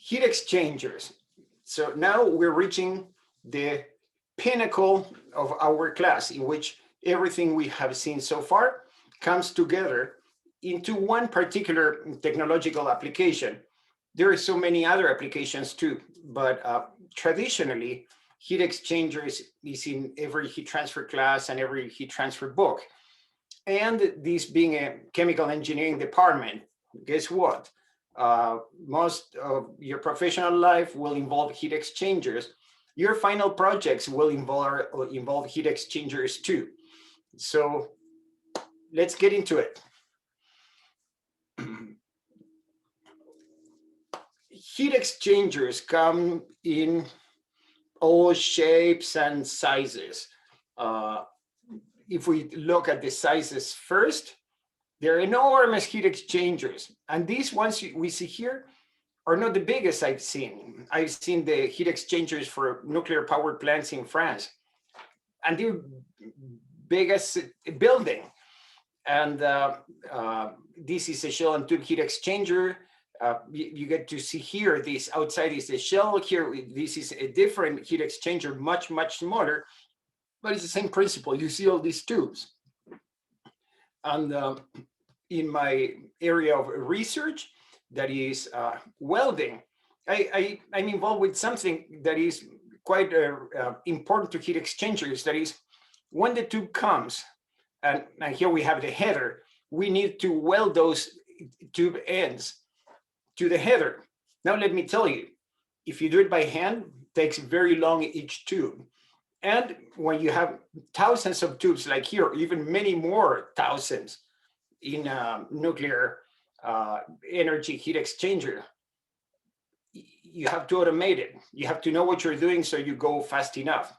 Heat exchangers. So now we're reaching the pinnacle of our class, in which everything we have seen so far comes together into one particular technological application. There are so many other applications too, but traditionally, heat exchangers is in every heat transfer class and every heat transfer book. And this being a chemical engineering department, guess what? Most of your professional life will involve heat exchangers. Your final projects will involve heat exchangers too. So let's get into it. Heat exchangers come in all shapes and sizes. If we look at the sizes first, they're enormous heat exchangers. And these ones we see here are not the biggest I've seen. I've seen the heat exchangers for nuclear power plants in France, and they're big as a building. And this is a shell and tube heat exchanger. You get to see here, this outside is the shell. Here, this is a different heat exchanger, much, much smaller, but it's the same principle. You see all these tubes. And in my area of research, that is welding, I'm involved with something that is quite important to heat exchangers. That is, when the tube comes, and here we have the header, we need to weld those tube ends to the header. Now, let me tell you, if you do it by hand, it takes very long each tube. And when you have thousands of tubes like here, even many more thousands in nuclear energy heat exchanger, you have to automate it. You have to know what you're doing so you go fast enough.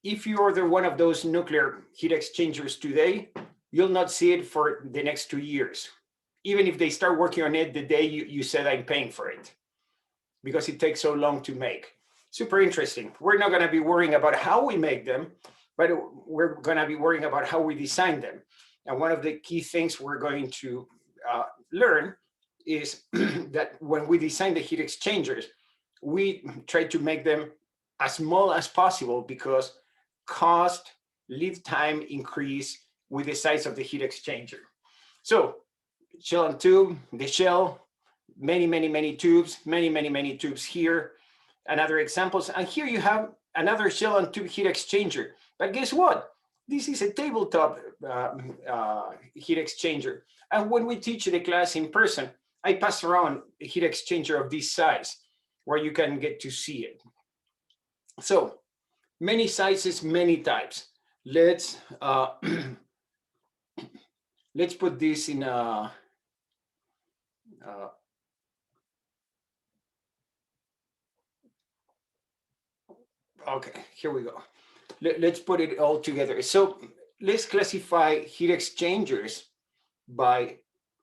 If you order one of those nuclear heat exchangers today, you'll not see it for the next 2 years. Even if they start working on it the day you said I'm paying for it, because it takes so long to make. Super interesting. We're not going to be worrying about how we make them, but we're going to be worrying about how we design them. And one of the key things we're going to learn is that when we design the heat exchangers, we try to make them as small as possible, because cost, lead time increase with the size of the heat exchanger. So shell and tube, the shell, many tubes, many tubes here, and other examples. And here you have another shell and tube heat exchanger. But guess what? This is a tabletop heat exchanger. And when we teach the class in person, I pass around a heat exchanger of this size where you can get to see it. So many sizes, many types. Let's let's put this in a okay, here we go. Let's put it all together. So let's classify heat exchangers by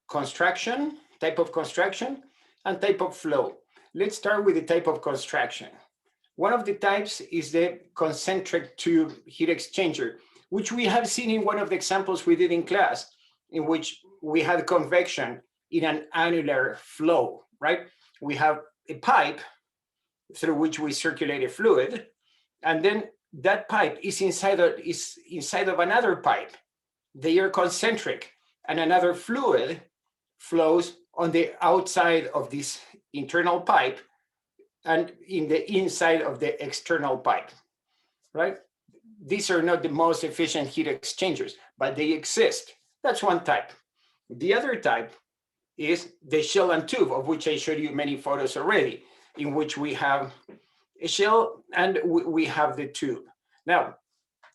construction, type of construction, and type of flow. Let's start with the type of construction. One of the types is the concentric tube heat exchanger, which we have seen in one of the examples we did in class, in which we had convection in an annular flow, right? We have a pipe through which we circulate a fluid, and then that pipe is inside of another pipe. They are concentric, and another fluid flows on the outside of this internal pipe and in the inside of the external pipe, right? These are not the most efficient heat exchangers, but they exist. That's one type. The other type is the shell and tube, of which I showed you many photos already, in which we have a shell and we have the tube. Now,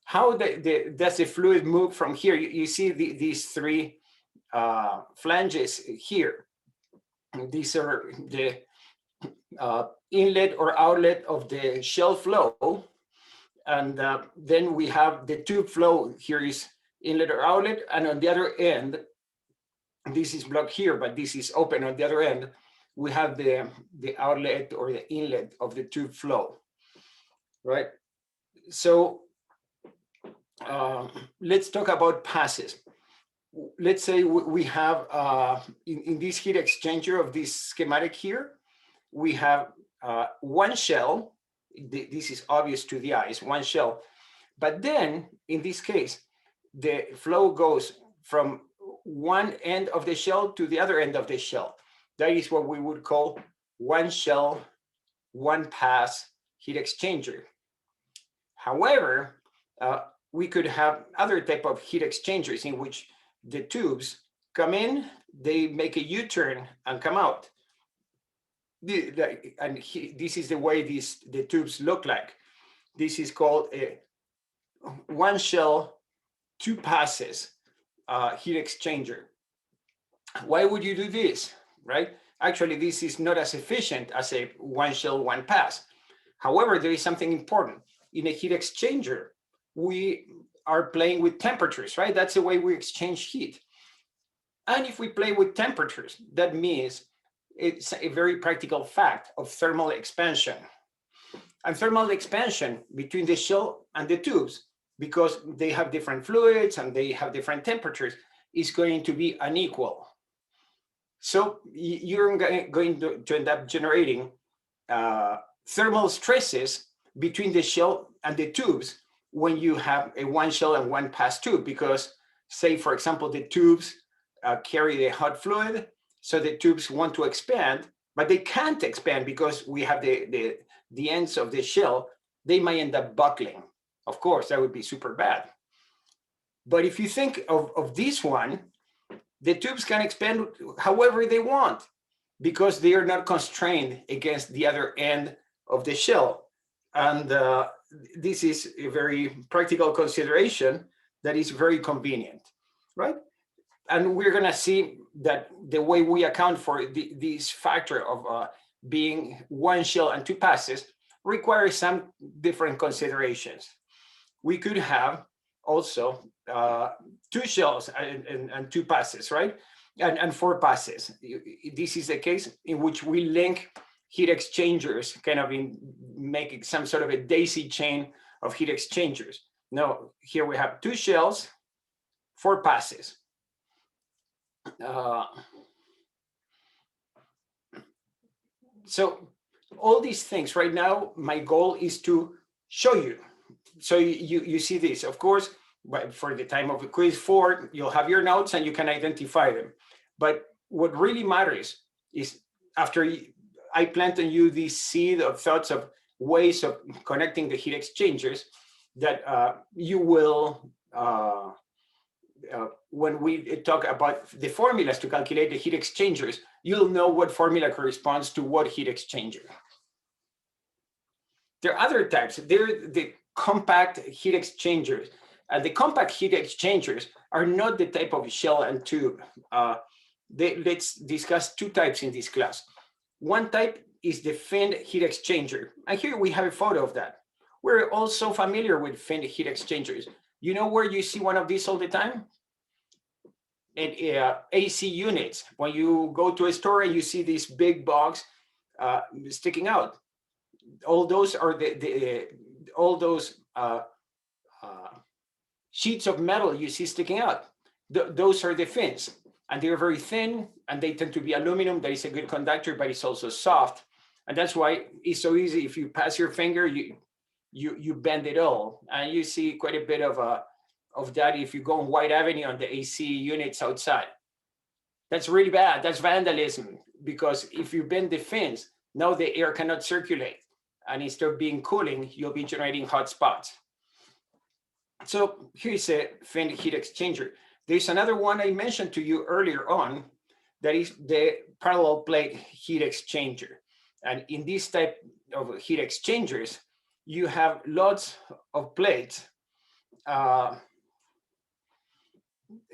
how does the fluid move from here? You see these three flanges here. These are the inlet or outlet of the shell flow. And then we have the tube flow. Here is inlet or outlet. And on the other end, this is blocked here, but this is open on the other end. We have the outlet or the inlet of the tube flow, right? So let's talk about passes. Let's say we have, in this heat exchanger of this schematic here, we have one shell. This is obvious to the eyes, one shell. But then, in this case, the flow goes from one end of the shell to the other end of the shell. That is what we would call one shell, one pass heat exchanger. However, we could have other type of heat exchangers in which the tubes come in, they make a U-turn and come out. And this is the way the tubes look like. This is called a one shell, two passes heat exchanger. Why would you do this, right? Actually, this is not as efficient as a one shell, one pass. However, there is something important. In a heat exchanger, we are playing with temperatures, right? That's the way we exchange heat. And if we play with temperatures, that means it's a very practical fact of thermal expansion. And thermal expansion between the shell and the tubes, because they have different fluids and they have different temperatures, is going to be unequal. So you're going to end up generating thermal stresses between the shell and the tubes when you have a one shell and one pass tube, because say, for example, the tubes carry the hot fluid, so the tubes want to expand, but they can't expand because we have the ends of the shell, they might end up buckling. Of course, that would be super bad. But if you think of this one, the tubes can expand however they want because they are not constrained against the other end of the shell. And this is a very practical consideration that is very convenient, right? And we're gonna see that the way we account for this factor of being one shell and two passes requires some different considerations. We could have also two shells and two passes, right? And four passes. This is a case in which we link heat exchangers, kind of making some sort of a daisy chain of heat exchangers. Now, here we have two shells, four passes. So all these things right now, my goal is to show you. So you see this, of course, but for the time of the quiz 4, you'll have your notes and you can identify them. But what really matters is after I plant on you this seed of thoughts of ways of connecting the heat exchangers, that you will, when we talk about the formulas to calculate the heat exchangers, you'll know what formula corresponds to what heat exchanger. There are other types. They're the compact heat exchangers. The compact heat exchangers are not the type of shell and tube. Let's discuss two types in this class. One type is the finned heat exchanger. And here we have a photo of that. We're also familiar with finned heat exchangers. You know where you see one of these all the time? In AC units. When you go to a store and you see this big box sticking out. All those are all those sheets of metal you see sticking out. Those are the fins, and they're very thin, and they tend to be aluminum. That is a good conductor, but it's also soft, and that's why it's so easy. If you pass your finger, you bend it all, and you see quite a bit of that if you go on White Avenue on the AC units outside. That's really bad. That's vandalism, because if you bend the fins, now the air cannot circulate. And instead of being cooling, you'll be generating hot spots. So here's a finned heat exchanger. There's another one I mentioned to you earlier on, that is the parallel plate heat exchanger. And in this type of heat exchangers, you have lots of plates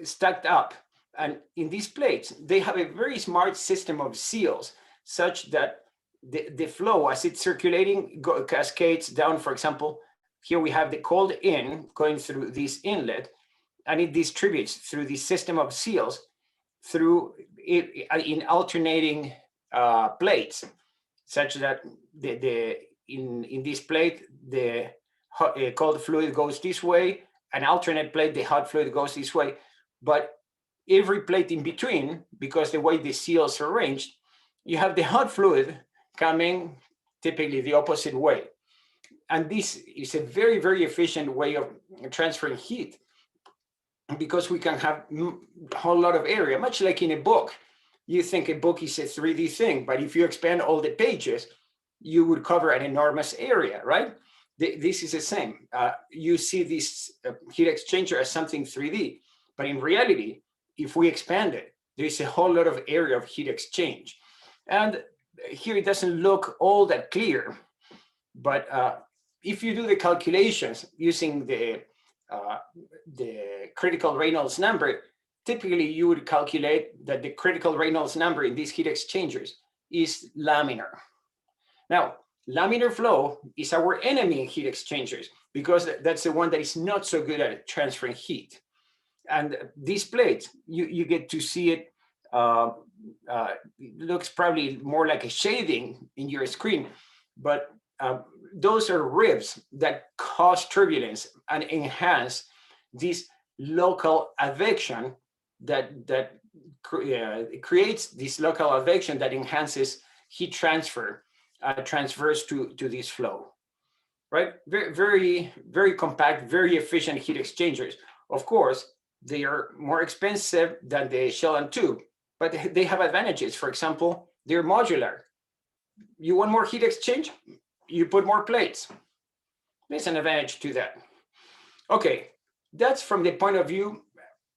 stacked up. And in these plates, they have a very smart system of seals, such that the flow, as it's circulating, cascades down. For example, here we have the cold in going through this inlet, and it distributes through the system of seals through in alternating plates, such that in this plate, the cold fluid goes this way, an alternate plate, the hot fluid goes this way. But every plate in between, because the way the seals are arranged, you have the hot fluid coming typically the opposite way. And this is a very, very efficient way of transferring heat, because we can have a whole lot of area, much like in a book. You think a book is a 3D thing, but if you expand all the pages, you would cover an enormous area, right? This is the same. You see this heat exchanger as something 3D, but in reality, if we expand it, there's a whole lot of area of heat exchange. And here it doesn't look all that clear, but if you do the calculations using the critical Reynolds number, typically you would calculate that the critical Reynolds number in these heat exchangers is laminar. Now, laminar flow is our enemy in heat exchangers, because that's the one that is not so good at transferring heat. And these plates, you get to see it, looks probably more like a shading in your screen, but those are ribs that cause turbulence and enhance this local advection that creates this local advection that enhances heat transfer, transfers to this flow, right? Very, very, very compact, very efficient heat exchangers. Of course, they are more expensive than the shell and tube, but they have advantages. For example, they're modular. You want more heat exchange? You put more plates. There's an advantage to that. Okay, that's from the point of view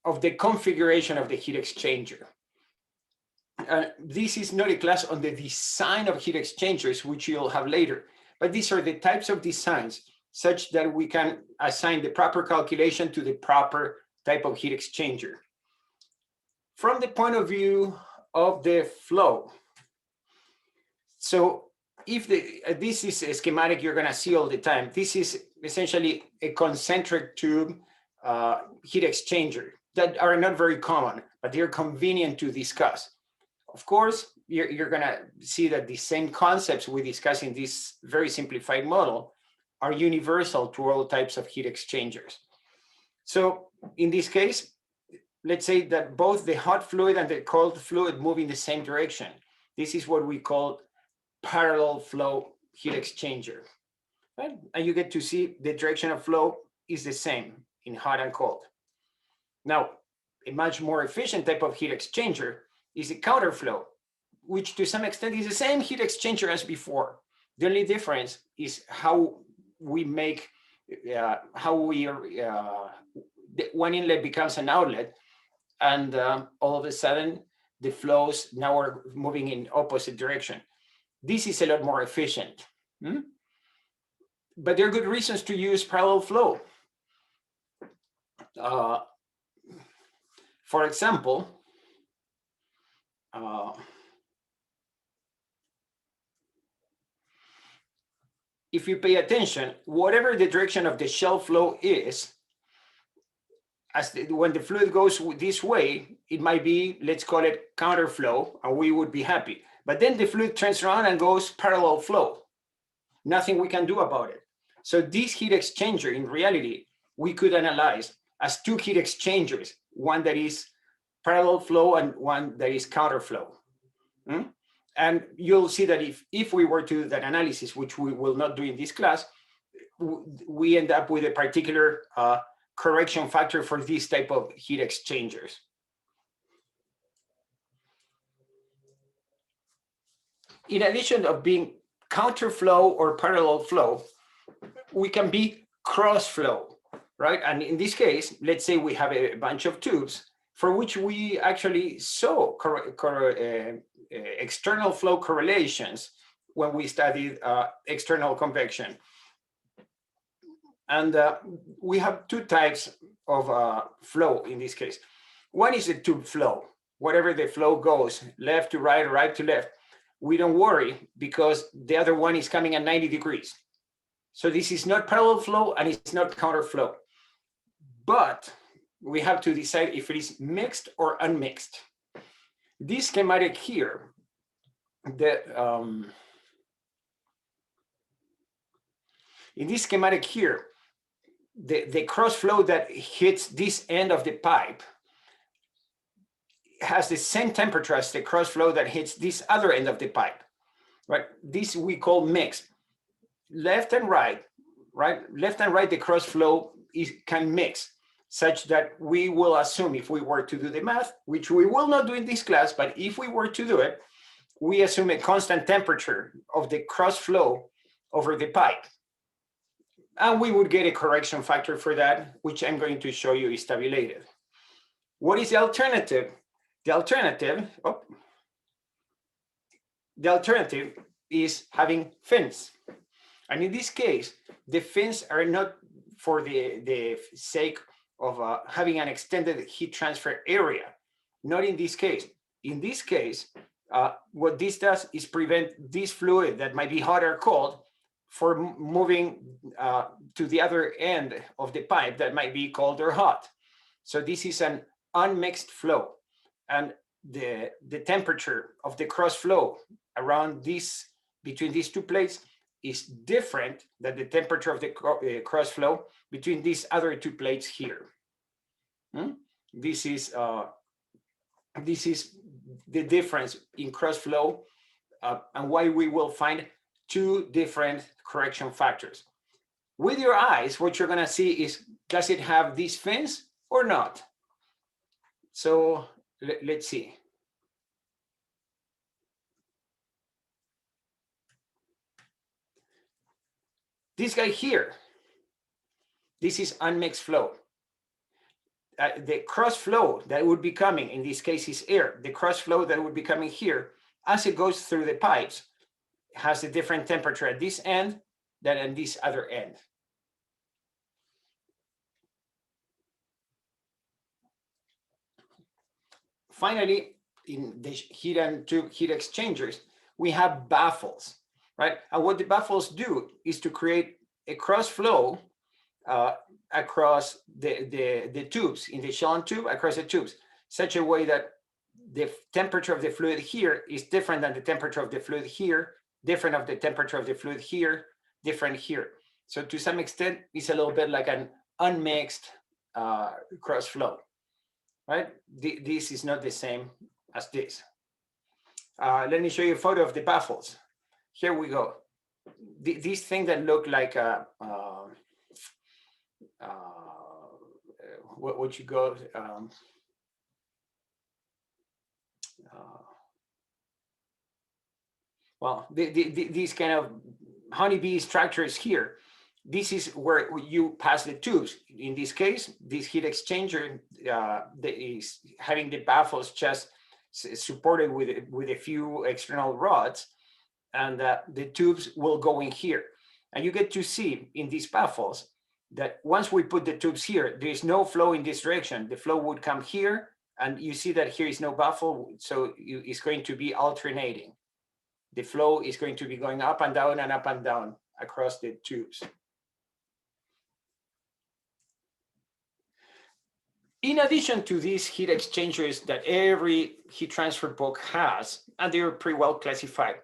of the configuration of the heat exchanger. This is not a class on the design of heat exchangers, which you'll have later, but these are the types of designs such that we can assign the proper calculation to the proper type of heat exchanger. From the point of view of the flow, so if this is a schematic you're going to see all the time, this is essentially a concentric tube heat exchanger that are not very common, but they're convenient to discuss. Of course, you're going to see that the same concepts we discuss in this very simplified model are universal to all types of heat exchangers. So in this case, let's say that both the hot fluid and the cold fluid move in the same direction. This is what we call parallel flow heat exchanger, right? And you get to see the direction of flow is the same in hot and cold. Now, a much more efficient type of heat exchanger is a counterflow, which to some extent is the same heat exchanger as before. The only difference is how we make, one inlet becomes an outlet, and all of a sudden the flows now are moving in opposite direction. This is a lot more efficient. But there are good reasons to use parallel flow. For example, if you pay attention, whatever the direction of the shell flow is, when the fluid goes this way, it might be, let's call it counterflow, and we would be happy. But then the fluid turns around and goes parallel flow. Nothing we can do about it. So this heat exchanger, in reality, we could analyze as two heat exchangers, one that is parallel flow and one that is counterflow. And you'll see that if we were to do that analysis, which we will not do in this class, we end up with a particular correction factor for this type of heat exchangers. In addition of being counterflow or parallel flow, we can be cross flow, right? And in this case, let's say we have a bunch of tubes for which we actually saw external flow correlations when we studied external convection. And we have two types of flow in this case. One is the tube flow. Whatever the flow goes, left to right, right to left, we don't worry because the other one is coming at 90 degrees. So this is not parallel flow and it's not counterflow. But we have to decide if it is mixed or unmixed. This schematic here, in this schematic here, the cross flow that hits this end of the pipe has the same temperature as the cross flow that hits this other end of the pipe. right? This we call mix. Left and right, left and right, the cross flow can mix such that we will assume, if we were to do the math, which we will not do in this class, but if we were to do it, we assume a constant temperature of the cross flow over the pipe. And we would get a correction factor for that, which I'm going to show you is tabulated. What is the alternative? The alternative is having fins. And in this case, the fins are not for the sake of having an extended heat transfer area. Not in this case. In this case, what this does is prevent this fluid that might be hot or cold for moving to the other end of the pipe that might be cold or hot. So this is an unmixed flow. And the temperature of the cross flow around this, between these two plates, is different than the temperature of the cross flow between these other two plates here. This is the difference in cross flow and why we will find two different correction factors. With your eyes, what you're gonna see is, does it have these fins or not? So let's see. This guy here, this is unmixed flow. The cross flow that would be coming, in this case is air, the cross flow that would be coming here, as it goes through the pipes, has a different temperature at this end than at this other end. Finally, in the heat and tube heat exchangers, we have baffles, right? And what the baffles do is to create a cross flow across the tubes, in the shell and tube, across the tubes, such a way that the temperature of the fluid here is different than the temperature of the fluid here, different of the temperature of the fluid here, different here. So to some extent, it's a little bit like an unmixed cross flow, right? This is not the same as this. Let me show you a photo of the baffles. Here we go. This thing that looked like a, what you go, well, these kind of honeybee structures here, this is where you pass the tubes. In this case, this heat exchanger is having the baffles just supported with a few external rods, and the tubes will go in here. And you get to see in these baffles that once we put the tubes here, there is no flow in this direction. The flow would come here, and you see that here is no baffle, so it's going to be alternating. The flow is going to be going up and down and up and down across the tubes. In addition to these heat exchangers that every heat transfer book has, and they're pretty well classified,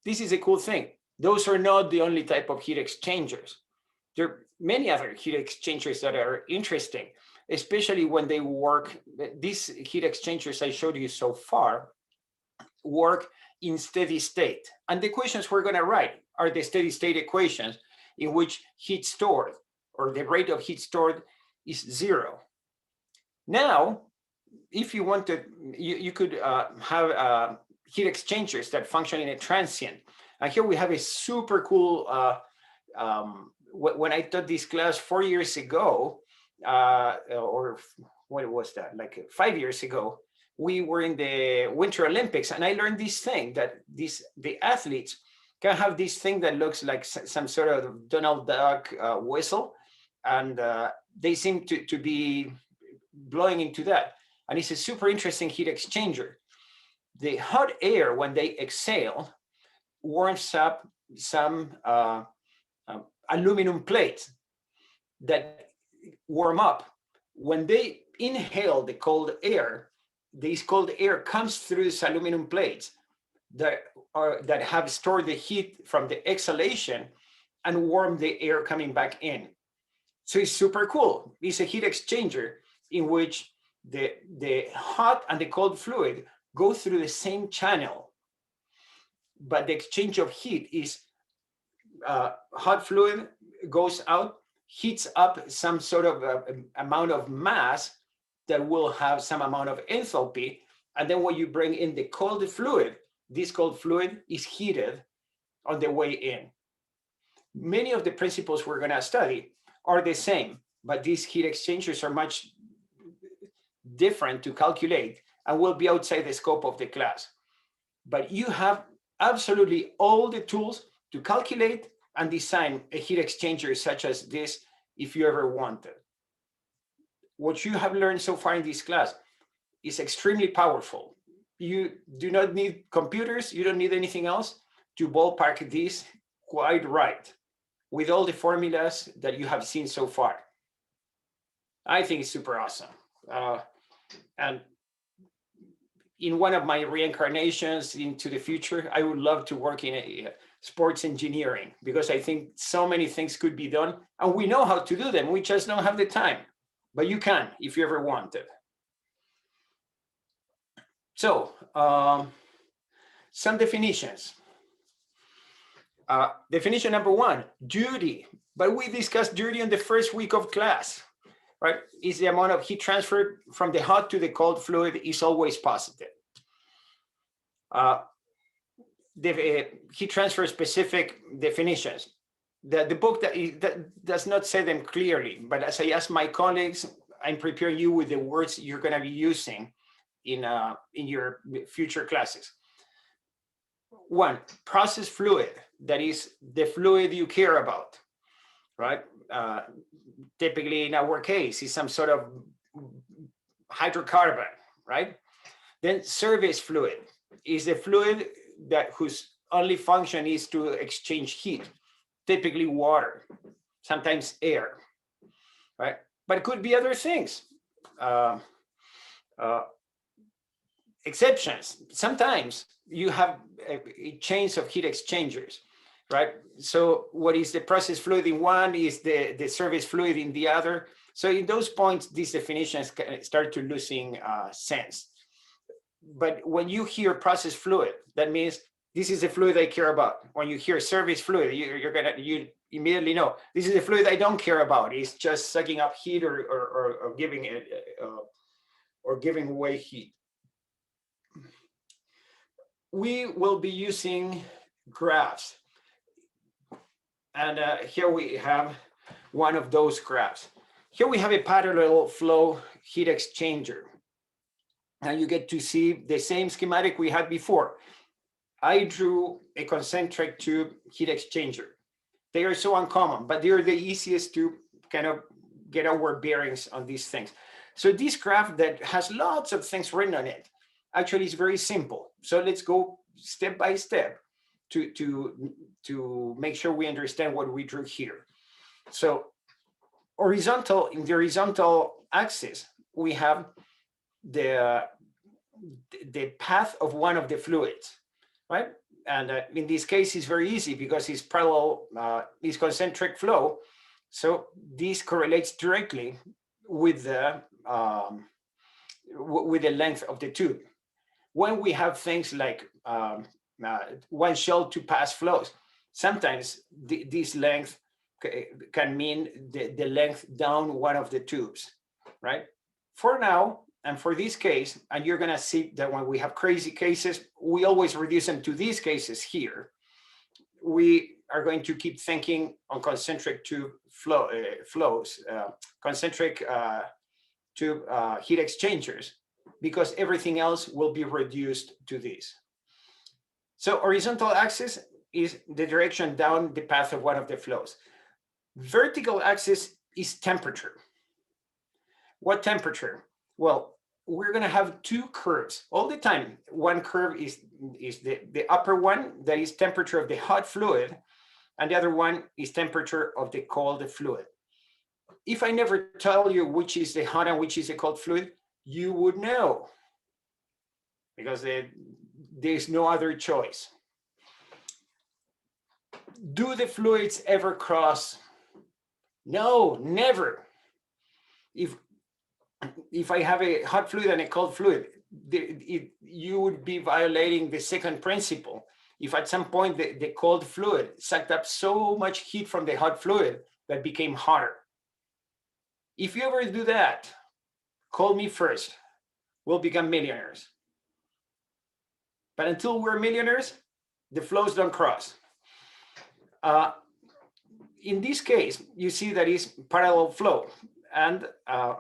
this is a cool thing. Those are not the only type of heat exchangers. There are many other heat exchangers that are interesting, especially when they work. These heat exchangers I showed you so far work in steady state. And the equations we're going to write are the steady state equations in which heat stored, or the rate of heat stored, is 0. Now, if you wanted, you could have heat exchangers that function in a transient. And here we have a super cool, when I taught this class 4 years ago, or what was that, like 5 years ago, we were in the Winter Olympics, and I learned this thing that the athletes can have this thing that looks like some sort of Donald Duck whistle, and they seem to be blowing into that. And it's a super interesting heat exchanger. The hot air, when they exhale, warms up some aluminum plates that warm up. When they inhale the cold air, this cold air comes through these aluminum plates that have stored the heat from the exhalation and warm the air coming back in. So it's super cool. It's a heat exchanger in which the hot and the cold fluid go through the same channel. but the exchange of heat is hot fluid goes out, heats up some sort of amount of mass that will have some amount of enthalpy. And then when you bring in the cold fluid, this cold fluid is heated on the way in. Many of the principles we're going to study are the same, but these heat exchangers are much different to calculate and will be outside the scope of the class. But you have absolutely all the tools to calculate and design a heat exchanger such as this if you ever want it. What you have learned so far in this class is extremely powerful. You do not need computers, you don't need anything else to ballpark this quite right with all the formulas that you have seen so far. I think it's super awesome. And in one of my reincarnations into the future, I would love to work in sports engineering, because I think so many things could be done and we know how to do them. We just don't have the time, but you can if you ever want it. So some definitions. Definition number one, duty. But we discussed duty in the first week of class, right? Is the amount of heat transfer from the hot to the cold fluid is always positive. The heat transfer specific definitions. The book that does not say them clearly, but as I ask my colleagues, I'm preparing you with the words you're going to be using in your future classes. One, process fluid, that is the fluid you care about, right? Typically in our case is some sort of hydrocarbon, right? Then service fluid is the fluid whose only function is to exchange heat, typically water, sometimes air, right? But it could be other things. Exceptions. Sometimes you have chains of heat exchangers, right? So what is the process fluid in one is the service fluid in the other. So in those points, these definitions start to losing sense. But when you hear process fluid, that means this is the fluid I care about. When you hear service fluid, you immediately know this is the fluid I don't care about. It's just sucking up heat or giving it or giving away heat. We will be using graphs, and here we have one of those graphs. Here we have a parallel flow heat exchanger. And you get to see the same schematic we had before. I drew a concentric tube heat exchanger. They are so uncommon, but they're the easiest to kind of get our bearings on these things. So this graph that has lots of things written on it actually is very simple. So let's go step by step to make sure we understand what we drew here. So in the horizontal axis, we have the path of one of the fluids, right? And in this case, it's very easy because it's parallel, it's concentric flow. So this correlates directly with the length of the tube. When we have things like one shell to pass flows, sometimes this length can mean the length down one of the tubes, right? For now, and for this case, and you're gonna see that when we have crazy cases, we always reduce them to these cases here. We are going to keep thinking on concentric tube flows, concentric tube heat exchangers, because everything else will be reduced to this. So horizontal axis is the direction down the path of one of the flows. Vertical axis is temperature. What temperature? Well, we're going to have two curves all the time. One curve is the upper one, that is temperature of the hot fluid, and the other one is temperature of the cold fluid. If I never tell you which is the hot and which is the cold fluid, you would know, because there's no other choice. Do the fluids ever cross? No, never. If I have a hot fluid and a cold fluid, you would be violating the second principle, if at some point the cold fluid sucked up so much heat from the hot fluid that became hotter. If you ever do that, call me first. We'll become millionaires. But until we're millionaires, the flows don't cross. In this case, you see that it's parallel flow. And I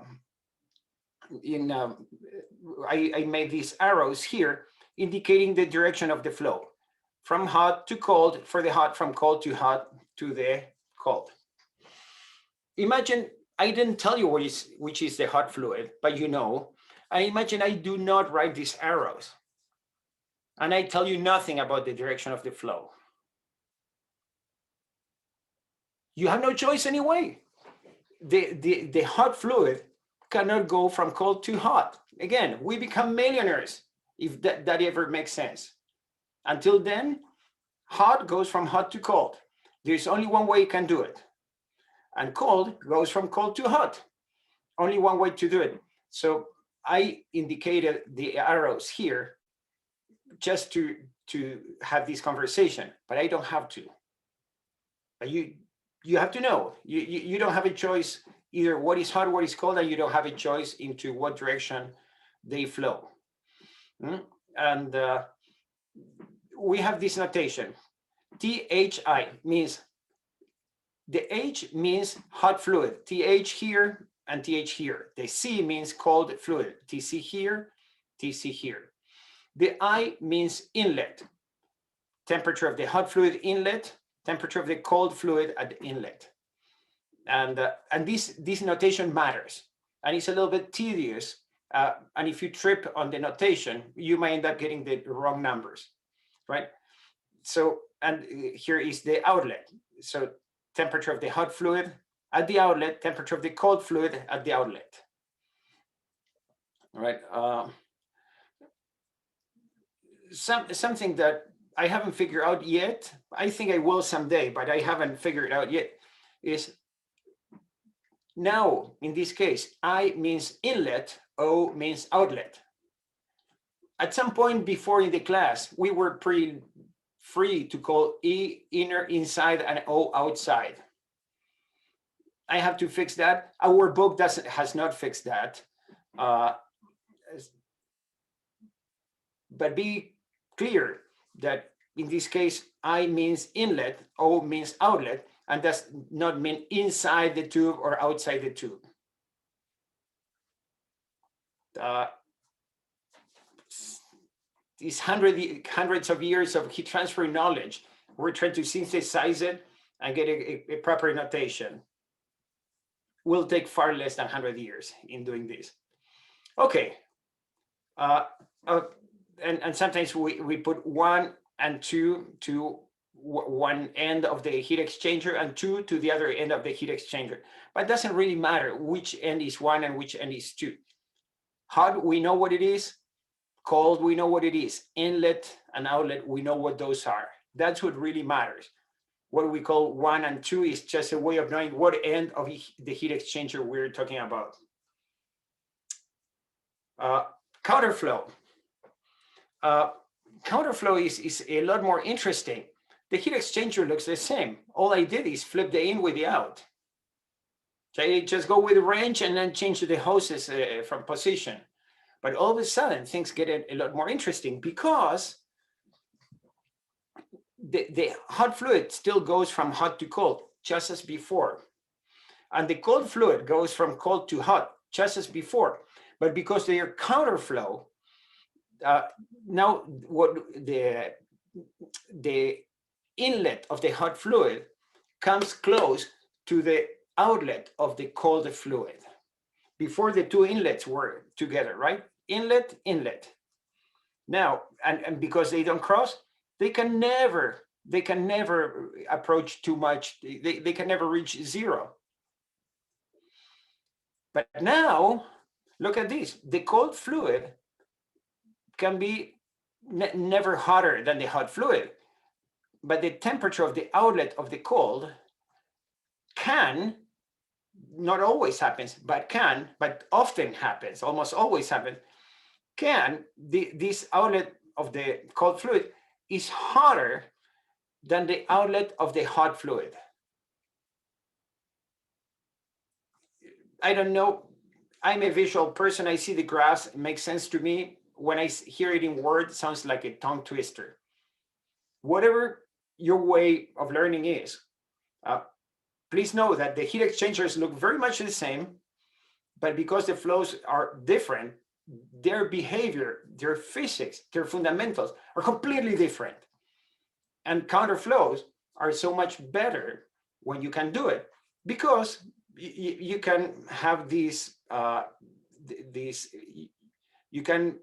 made these arrows here indicating the direction of the flow. From hot to cold, for the hot, from cold to hot to the cold. Imagine I didn't tell you which is the hot fluid, but you know. I imagine I do not write these arrows. And I tell you nothing about the direction of the flow. You have no choice anyway. The hot fluid cannot go from cold to hot. Again, we become millionaires if that ever makes sense. Until then, hot goes from hot to cold. There's only one way you can do it. And cold goes from cold to hot. Only one way to do it. So I indicated the arrows here just to have this conversation, but I don't have to. But you have to know. You don't have a choice either what is hot, what is cold, and you don't have a choice into what direction they flow. And we have this notation. THI means, the H means hot fluid, TH here and TH here. The C means cold fluid, TC here, TC here. The I means inlet, temperature of the hot fluid inlet, temperature of the cold fluid at the inlet. And this notation matters. And it's a little bit tedious. And if you trip on the notation, you might end up getting the wrong numbers, right? So, and here is the outlet. So temperature of the hot fluid at the outlet, temperature of the cold fluid at the outlet. All right. Something that I haven't figured out yet, I think I will someday, but I haven't figured out yet, is now, in this case, I means inlet, O means outlet. At some point before in the class, we were pretty free to call E inner, inside, and O outside. I have to fix that. Our book has not fixed that. But be clear that in this case, I means inlet, O means outlet, and does not mean inside the tube or outside the tube. These hundreds of years of heat transfer knowledge, we're trying to synthesize it and get a proper notation. Will take far less than 100 years in doing this. Okay. And sometimes we put 1 and 2 to one end of the heat exchanger and 2 to the other end of the heat exchanger. But it doesn't really matter which end is 1 and which end is 2. Hot, we know what it is. Cold, we know what it is. Inlet and outlet, we know what those are. That's what really matters. What we call 1 and 2 is just a way of knowing what end of the heat exchanger we're talking about. Counterflow. Counterflow is a lot more interesting. The heat exchanger looks the same. All I did is flip the in with the out. Okay, just go with the range and then change the hoses from position. But all of a sudden, things get a lot more interesting because the hot fluid still goes from hot to cold, just as before. And the cold fluid goes from cold to hot, just as before. But because they are counterflow, now what the inlet of the hot fluid comes close to the outlet of the cold fluid. Before, the two inlets were together, right? Inlet, inlet. Now, and because they don't cross, they can never approach too much. They can never reach zero. But now, look at this. The cold fluid can be never hotter than the hot fluid. But the temperature of the outlet of the cold can, not always happens, but can, but often happens, almost always happens, this outlet of the cold fluid is hotter than the outlet of the hot fluid. I don't know. I'm a visual person. I see the graphs. It makes sense to me. When I hear it in words, it sounds like a tongue twister. Whatever your way of learning is, please know that the heat exchangers look very much the same, but because the flows are different, their behavior, their physics, their fundamentals are completely different. And counterflows are so much better when you can do it, because you can have these, you can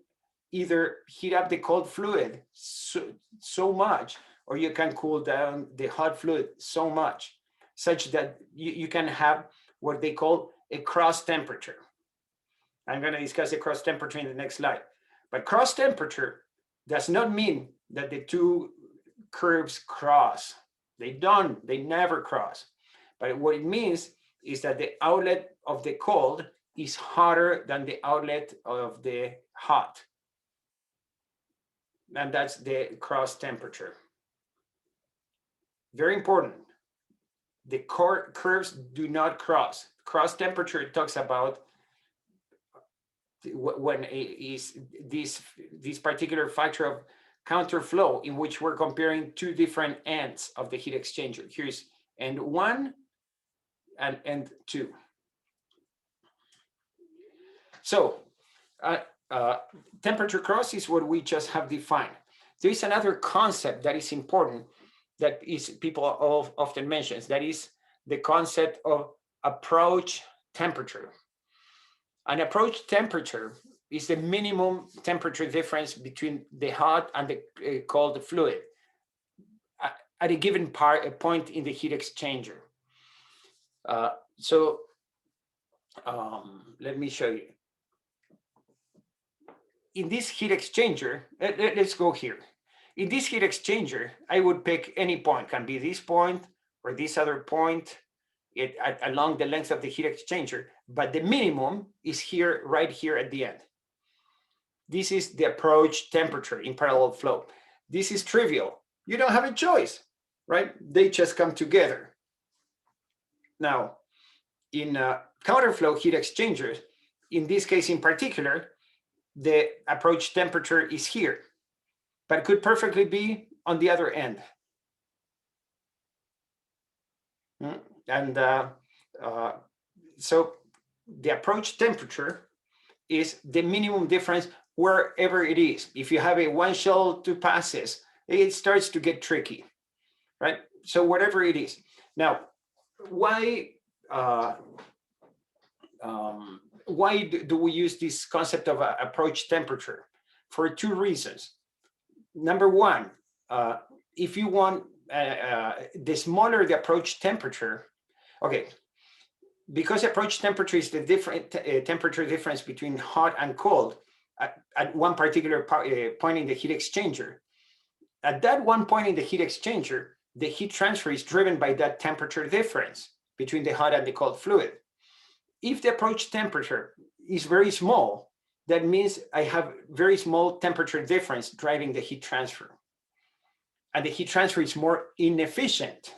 either heat up the cold fluid so much, or you can cool down the hot fluid so much, such that you can have what they call a cross temperature. I'm going to discuss the cross temperature in the next slide. But cross temperature does not mean that the two curves cross. They don't, they never cross. But what it means is that the outlet of the cold is hotter than the outlet of the hot. And that's the cross temperature. Very important. The curves do not cross. Cross temperature talks about when is this particular factor of counterflow, in which we're comparing two different ends of the heat exchanger. Here's end 1 and end 2. So temperature cross is what we just have defined. There is another concept that is important, that is people often mentions, that is the concept of approach temperature. An approach temperature is the minimum temperature difference between the hot and the cold fluid at a given point in the heat exchanger. Let me show you. In this heat exchanger, let's go here. In this heat exchanger, I would pick any point, can be this point or this other point along the length of the heat exchanger, but the minimum is here, right here at the end. This is the approach temperature in parallel flow. This is trivial. You don't have a choice, right? They just come together. Now, in counterflow heat exchangers, in this case in particular, the approach temperature is here, but it could perfectly be on the other end. And so the approach temperature is the minimum difference wherever it is. If you have a one shell, two passes, it starts to get tricky, right? So whatever it is. Now, why do we use this concept of approach temperature? For two reasons. Number one, if you want the smaller the approach temperature, okay, because approach temperature is the different temperature difference between hot and cold at one particular point in the heat exchanger. At that one point in the heat exchanger, the heat transfer is driven by that temperature difference between the hot and the cold fluid. If the approach temperature is very small, that means I have very small temperature difference driving the heat transfer. And the heat transfer is more inefficient.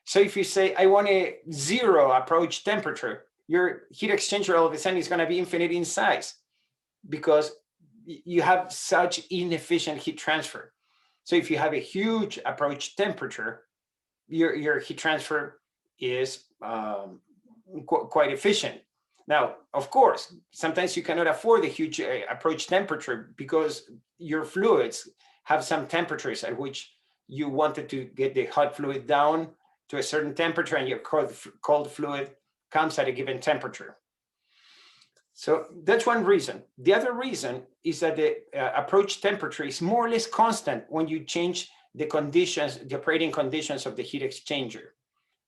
So if you say, I want a 0 approach temperature, your heat exchanger all of a sudden is going to be infinite in size because you have such inefficient heat transfer. So if you have a huge approach temperature, your heat transfer is quite efficient. Now, of course, sometimes you cannot afford a huge approach temperature because your fluids have some temperatures at which you wanted to get the hot fluid down to a certain temperature and your cold fluid comes at a given temperature. So that's one reason. The other reason is that the approach temperature is more or less constant when you change the conditions, the operating conditions of the heat exchanger.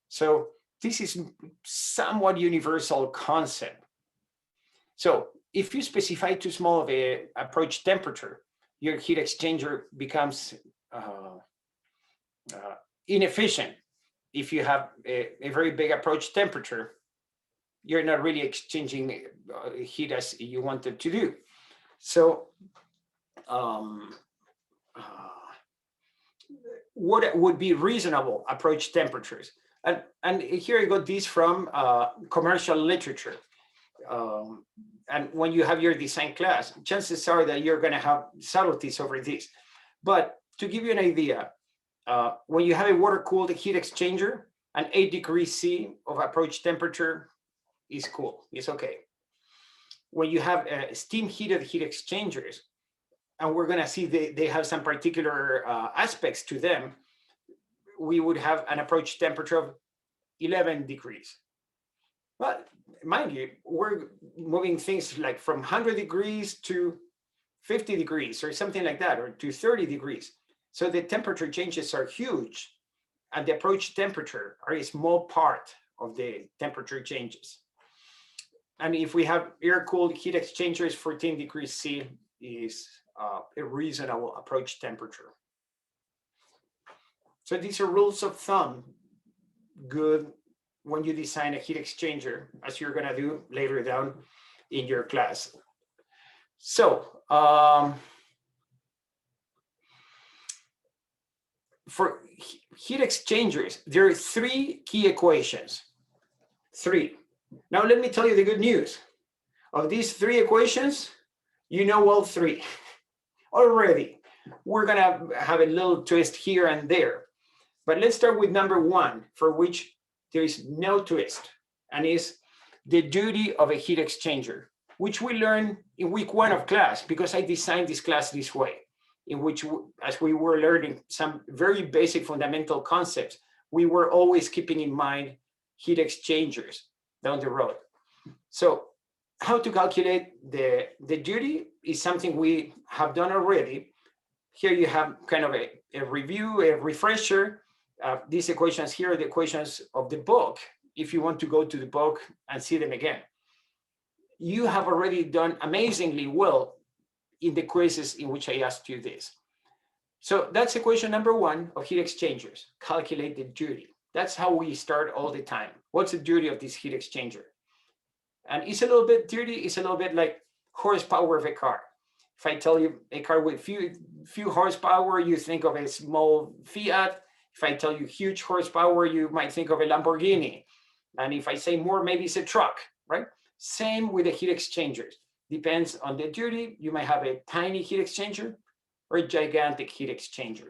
So this is somewhat universal concept. So if you specify too small of a approach temperature, your heat exchanger becomes inefficient. If you have a very big approach temperature, you're not really exchanging heat as you wanted to do. So what would be reasonable approach temperatures. And here I got this from commercial literature. And when you have your design class, chances are that you're going to have subtleties over this. But to give you an idea, when you have a water-cooled heat exchanger, an 8 degrees C of approach temperature is cool, it's okay. When you have steam heated heat exchangers, and we're gonna see they have some particular aspects to them, we would have an approach temperature of 11 degrees. But mind you, we're moving things like from 100 degrees to 50 degrees or something like that, or to 30 degrees. So the temperature changes are huge, and the approach temperature are a small part of the temperature changes. And if we have air-cooled heat exchangers, 14 degrees C is a reasonable approach temperature. So these are rules of thumb, good when you design a heat exchanger, as you're gonna do later down in your class. So for heat exchangers, there are 3 key equations. 3. Now let me tell you the good news. Of these 3 equations, you know all 3 already. We're gonna have a little twist here and there. But let's start with number 1, for which there is no twist, and is the duty of a heat exchanger, which we learned in week 1 of class, because I designed this class this way, in which, as we were learning some very basic fundamental concepts, we were always keeping in mind heat exchangers down the road. So how to calculate the duty is something we have done already. Here you have kind of a review, a refresher. These equations here are the equations of the book, if you want to go to the book and see them again. You have already done amazingly well in the quizzes in which I asked you this. So that's equation number 1 of heat exchangers, calculate the duty. That's how we start all the time. What's the duty of this heat exchanger? And it's a little bit dirty, it's a little bit like horsepower of a car. If I tell you a car with few horsepower, you think of a small Fiat. If I tell you huge horsepower, you might think of a Lamborghini. And if I say more, maybe it's a truck, right? Same with the heat exchangers. Depends on the duty. You might have a tiny heat exchanger or a gigantic heat exchanger.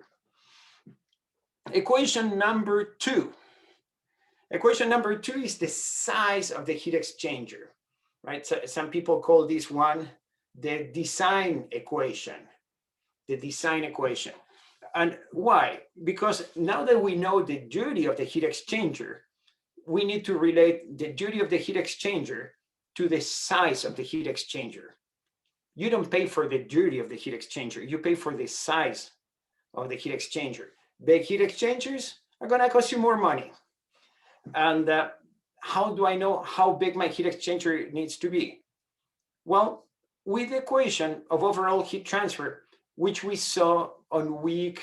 Equation number 2. Equation number 2 is the size of the heat exchanger, right? So some people call this one the design equation, the design equation. And why? Because now that we know the duty of the heat exchanger, we need to relate the duty of the heat exchanger to the size of the heat exchanger. You don't pay for the duty of the heat exchanger, you pay for the size of the heat exchanger. Big heat exchangers are gonna cost you more money. And how do I know how big my heat exchanger needs to be? Well, with the equation of overall heat transfer, which we saw on week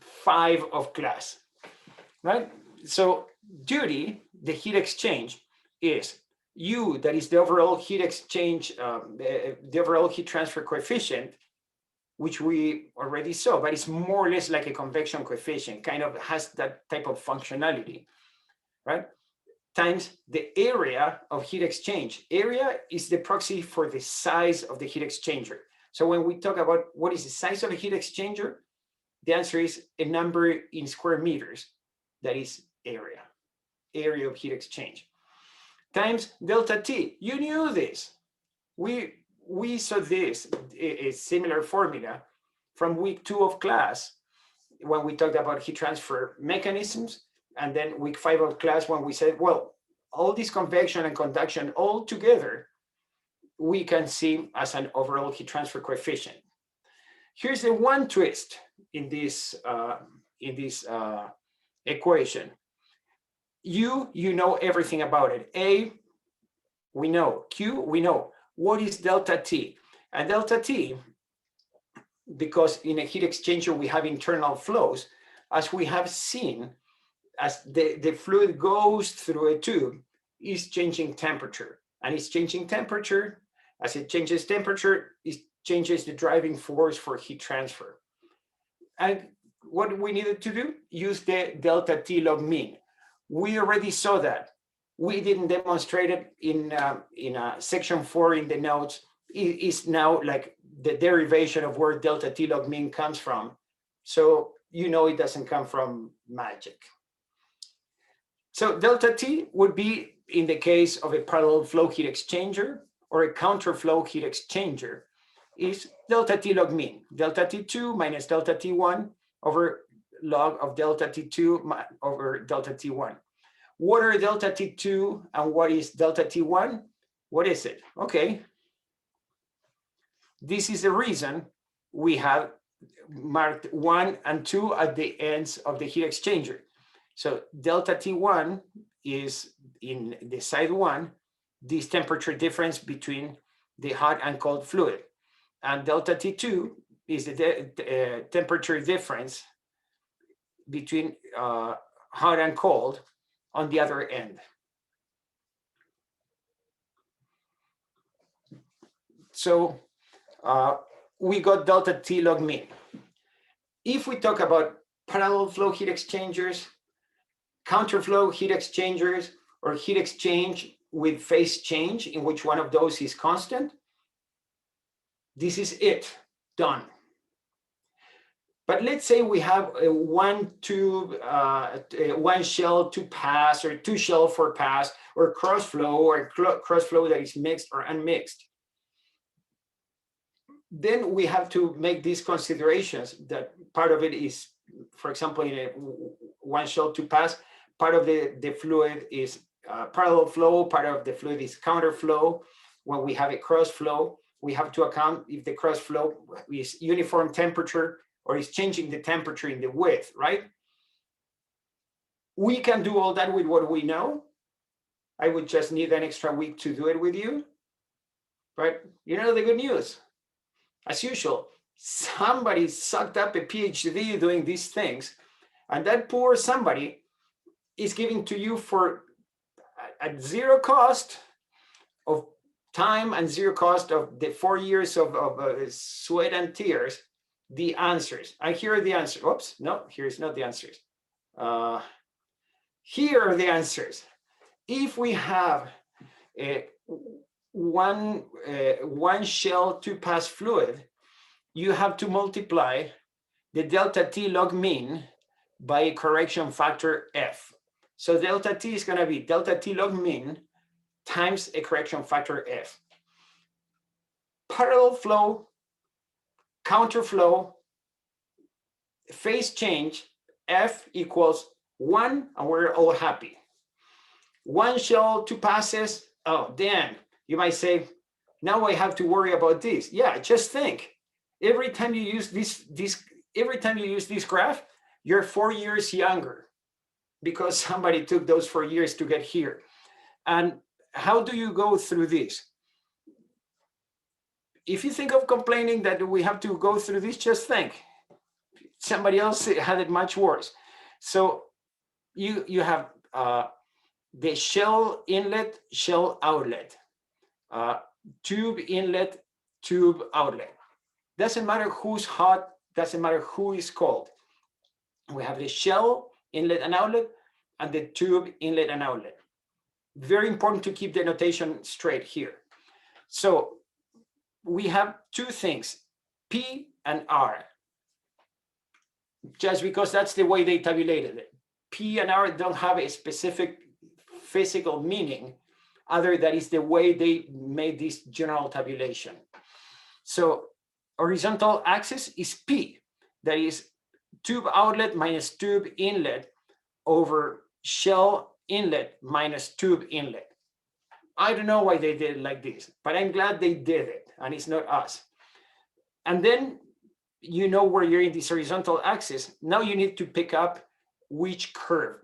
5 of class, right? So duty, the heat exchange, is U, that is the overall heat exchange, the overall heat transfer coefficient, which we already saw, but it's more or less like a convection coefficient, kind of has that type of functionality, right? Times the area of heat exchange. Area is the proxy for the size of the heat exchanger. So when we talk about what is the size of a heat exchanger, the answer is a number in square meters. That is area of heat exchange. Times delta T. You knew this. We saw this, a similar formula from week 2 of class when we talked about heat transfer mechanisms, and then week 5 of class when we said, well, all this convection and conduction all together, we can see as an overall heat transfer coefficient. Here's the one twist in this equation. You know everything about it. A, we know. Q, we know. What is delta T? And delta T, because in a heat exchanger we have internal flows, as we have seen, as the fluid goes through a tube, is changing temperature. And it's changing temperature. As it changes temperature, it changes the driving force for heat transfer. And what we needed to do, use the delta T log mean. We already saw that. We didn't demonstrate it in section 4 in the notes. It is now like the derivation of where delta T log mean comes from. So you know it doesn't come from magic. So delta T would be in the case of a parallel flow heat exchanger or a counterflow heat exchanger is delta T log mean, delta T2 minus delta T1 over log of delta T2 over delta T1. What are delta T2 and what is delta T1? What is it? Okay. This is the reason we have marked 1 and 2 at the ends of the heat exchanger. So delta T1 is in the side 1, this temperature difference between the hot and cold fluid. And delta T2 is the temperature difference between hot and cold on the other end. So we got delta T log mean. If we talk about parallel flow heat exchangers, counterflow heat exchangers, or heat exchange with phase change, in which one of those is constant, this is it, done. But let's say we have a one tube, one shell to pass, or two shell for pass, or cross flow, or cross flow that is mixed or unmixed. Then we have to make these considerations that part of it is, for example, in a one shell to pass, part of the fluid is parallel flow, part of the fluid is counterflow. When we have a cross flow, we have to account if the cross flow is uniform temperature or is changing the temperature in the width, right? We can do all that with what we know. I would just need an extra week to do it with you. But you know the good news, as usual, somebody sucked up a PhD doing these things, and that poor somebody is giving to you for at zero cost of time and zero cost of the 4 years of sweat and tears, the answers. And here are the answers. Oops, no, here's not the answers. Here are the answers. If we have one shell to pass fluid, you have to multiply the delta T log mean by a correction factor F. So delta T is going to be delta T log mean times a correction factor F. Parallel flow, counterflow, phase change, F equals 1, and we're all happy. One shell, two passes. Oh, Dan, you might say, now I have to worry about this. Yeah, just think. Every time you use this graph, you're 4 years younger because somebody took those 4 years to get here. And how do you go through this? If you think of complaining that we have to go through this, just think. Somebody else had it much worse. So you have the shell inlet, shell outlet, tube inlet, tube outlet. Doesn't matter who's hot, doesn't matter who is cold. We have the shell inlet and outlet and the tube inlet and outlet. Very important to keep the notation straight here. So we have two things, P and R, just because that's the way they tabulated it. P and R don't have a specific physical meaning, other than is the way they made this general tabulation. So horizontal axis is P, that is tube outlet minus tube inlet over shell inlet minus tube inlet. I don't know why they did it like this, but I'm glad they did it, and it's not us. And then you know where you're in this horizontal axis. Now you need to pick up which curve.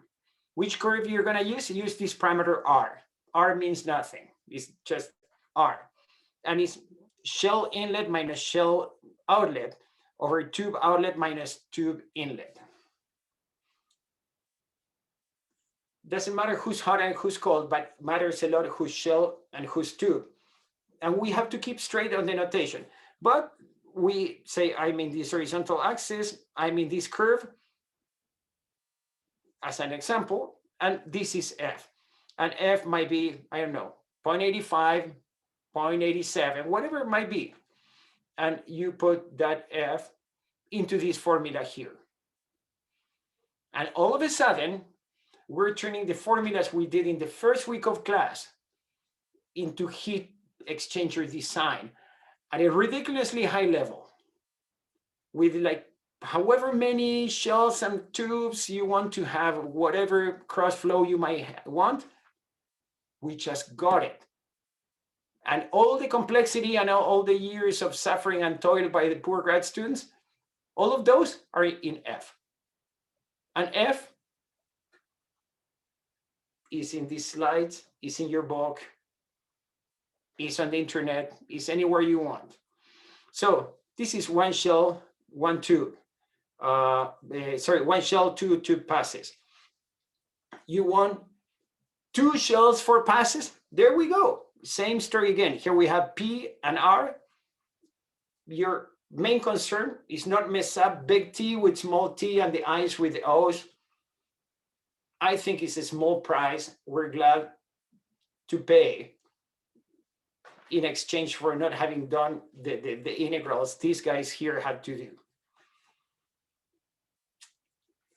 Which curve you're going to use? Use this parameter R. R means nothing. It's just R. And it's shell inlet minus shell outlet over tube outlet minus tube inlet. Doesn't matter who's hot and who's cold, but matters a lot who's shell and who's tube. And we have to keep straight on the notation. But we say I'm in this horizontal axis, I'm in this curve, as an example, and this is F. And F might be, I don't know, 0.85, 0.87, whatever it might be. And you put that F into this formula here. And all of a sudden, we're turning the formulas we did in the first week of class into heat exchanger design at a ridiculously high level, with like however many shells and tubes you want to have, whatever cross flow you might want, we just got it. And all the complexity and all the years of suffering and toil by the poor grad students, all of those are in F. And F is in these slides, is in your book, is on the internet, is anywhere you want. So this is one shell, one tube. One shell, two tube passes. You want 2 shells, 4 passes? There we go. Same story again. Here we have P and R. Your main concern is not mess up big T with small t and the I's with the O's. I think it's a small price we're glad to pay in exchange for not having done the integrals these guys here had to do.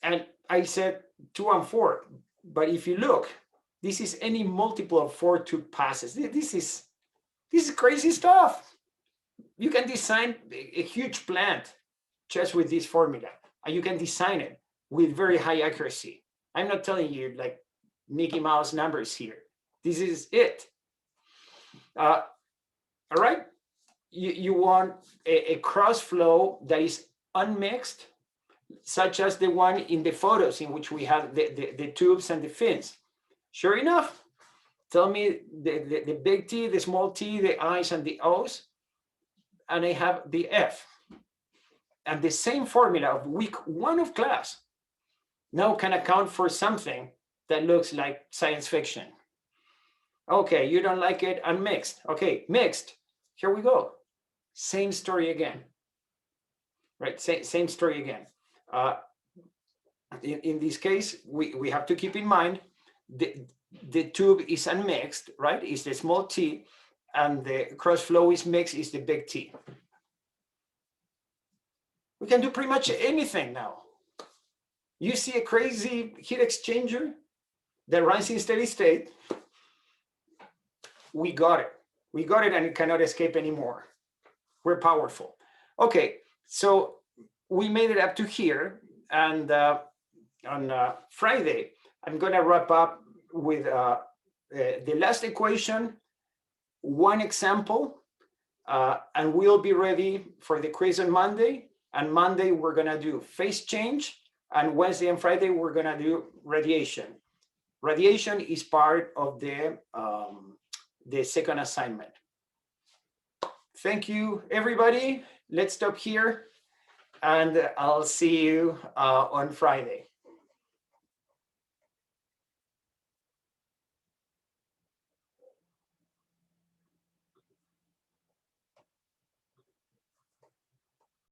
And I said 2 and 4, but if you look, this is any multiple of 4 tube passes. This is crazy stuff. You can design a huge plant just with this formula, and you can design it with very high accuracy. I'm not telling you like Mickey Mouse numbers here. This is it. All right. You want a cross flow that is unmixed, such as the one in the photos in which we have the tubes and the fins. Sure enough, tell me the big T, the small t, the I's and the O's, and I have the F. And the same formula of week 1 of class now can account for something that looks like science fiction. Okay, you don't like it, unmixed. Okay, mixed, here we go. Same story again, right? Same story again. In this case, we have to keep in mind the tube is unmixed, right? It's the small t, and the cross flow is mixed, is the big T. We can do pretty much anything now. You see a crazy heat exchanger that runs in steady state. We got it. We got it, and it cannot escape anymore. We're powerful. Okay, so we made it up to here, and on Friday, I'm going to wrap up with the last equation, one example, and we'll be ready for the quiz on Monday. And Monday, we're going to do phase change, and Wednesday and Friday, we're going to do radiation. Radiation is part of the second assignment. Thank you, everybody. Let's stop here, and I'll see you on Friday.